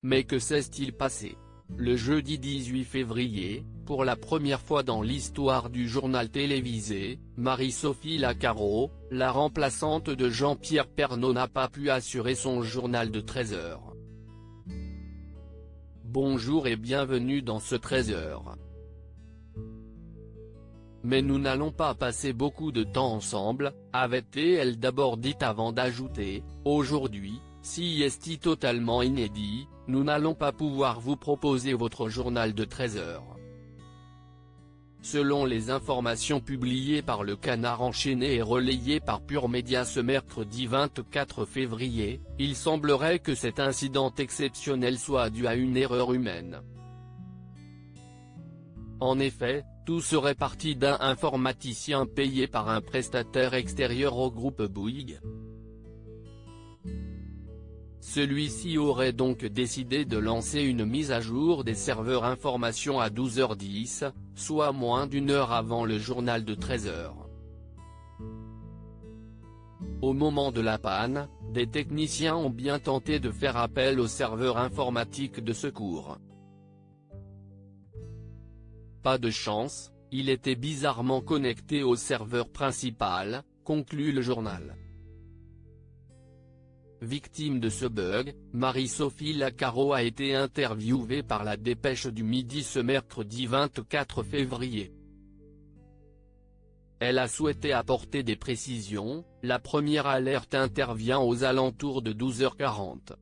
Mais que s'est-il passé? Le jeudi 18 février, pour la première fois dans l'histoire du journal télévisé, Marie-Sophie Lacaro, la remplaçante de Jean-Pierre Pernaut n'a pas pu assurer son journal de 13h. Bonjour et bienvenue dans ce 13h. Mais nous n'allons pas passer beaucoup de temps ensemble, avait-elle d'abord dit avant d'ajouter, aujourd'hui, si est totalement inédit, nous n'allons pas pouvoir vous proposer votre journal de 13h. Selon les informations publiées par le Canard enchaîné et relayées par Pure Média ce mercredi 24 février, il semblerait que cet incident exceptionnel soit dû à une erreur humaine. En effet, tout serait parti d'un informaticien payé par un prestataire extérieur au groupe Bouygues. Celui-ci aurait donc décidé de lancer une mise à jour des serveurs information à 12h10, soit moins d'une heure avant le journal de 13h. Au moment de la panne, des techniciens ont bien tenté de faire appel au serveur informatique de secours. Pas de chance, il était bizarrement connecté au serveur principal, conclut le journal. Victime de ce bug, Marie-Sophie Lacaro a été interviewée par la Dépêche du Midi ce mercredi 24 février. Elle a souhaité apporter des précisions, la première alerte intervient aux alentours de 12h40.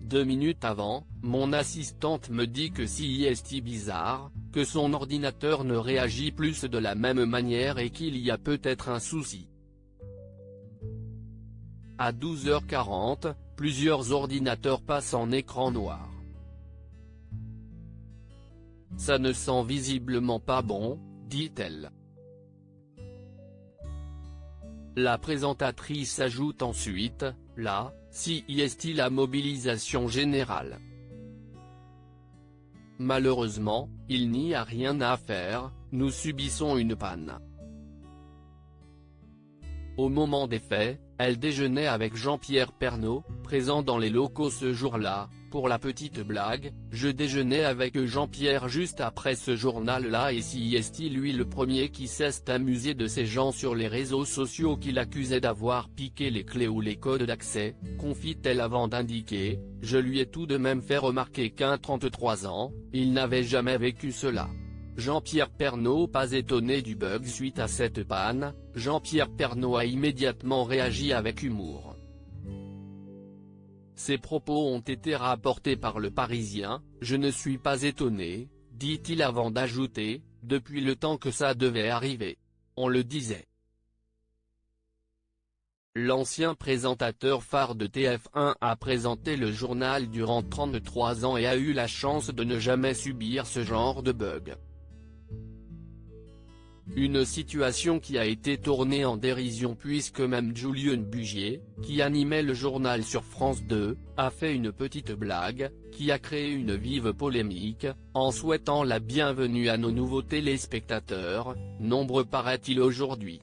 2 minutes avant, mon assistante me dit que si est bizarre, que son ordinateur ne réagit plus de la même manière et qu'il y a peut-être un souci. À 12h40, plusieurs ordinateurs passent en écran noir. Ça ne sent visiblement pas bon, dit-elle. La présentatrice ajoute ensuite, là, si est la mobilisation générale. Malheureusement, il n'y a rien à faire, nous subissons une panne. Au moment des faits, elle déjeunait avec Jean-Pierre Pernaut, présent dans les locaux ce jour-là. Pour la petite blague, je déjeunais avec Jean-Pierre juste après ce journal-là et si est lui le premier qui s'est amusé de ces gens sur les réseaux sociaux qui l'accusaient d'avoir piqué les clés ou les codes d'accès, confie-t-elle avant d'indiquer, je lui ai tout de même fait remarquer qu'à 33 ans, il n'avait jamais vécu cela. Jean-Pierre Pernaut pas étonné du bug suite à cette panne, Jean-Pierre Pernaut a immédiatement réagi avec humour. Ces propos ont été rapportés par Le Parisien, je ne suis pas étonné, dit-il avant d'ajouter, depuis le temps que ça devait arriver. On le disait. L'ancien présentateur phare de TF1 a présenté le journal durant 33 ans et a eu la chance de ne jamais subir ce genre de bug. Une situation qui a été tournée en dérision puisque même Julien Bugier, qui animait le journal sur France 2, a fait une petite blague, qui a créé une vive polémique, en souhaitant la bienvenue à nos nouveaux téléspectateurs, nombreux paraît-il aujourd'hui.